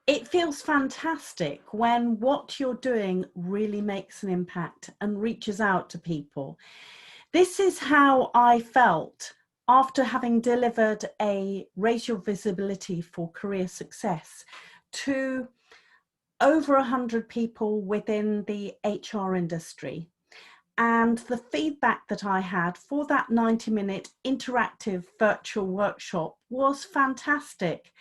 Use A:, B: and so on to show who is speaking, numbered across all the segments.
A: It feels fantastic when what you're doing really makes an impact and reaches out to people. This is how I felt after having delivered a Raise Your Visibility for Career Success to over 100 people within the HR industry. And the feedback that I had for that 90-minute interactive virtual workshop was fantastic.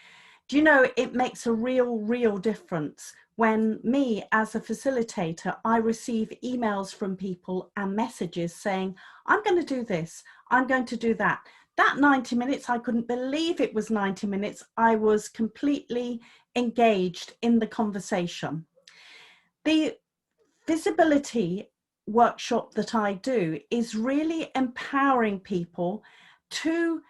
A: Do you know, it makes a real difference when me as a facilitator, I receive emails from people and messages saying, I'm going to do this, I'm going to do that. That 90 minutes, I couldn't believe it was 90 minutes. I was completely engaged in the conversation. The visibility workshop that I do is really empowering people to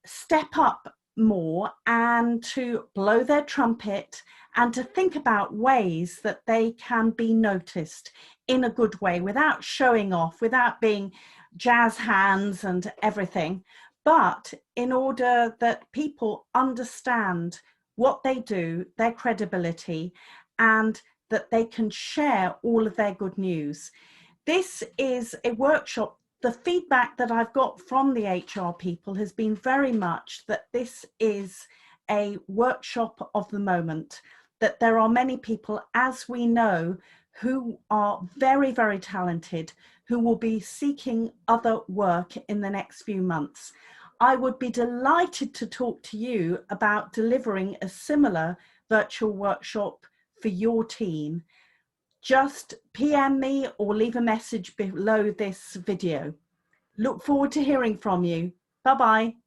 A: step up more and to blow their trumpet and to think about ways that they can be noticed in a good way without showing off, without being jazz hands and everything, but in order that people understand what they do, their credibility, and that they can share all of their good news. This is a workshop. The feedback that I've got from the HR people has been very much that this is a workshop of the moment, that there are many people, as we know, who are very talented, who will be seeking other work in the next few months. I would be delighted to talk to you about delivering a similar virtual workshop for your team. Just PM me or leave a message below this video. Look forward to hearing from you. Bye-bye.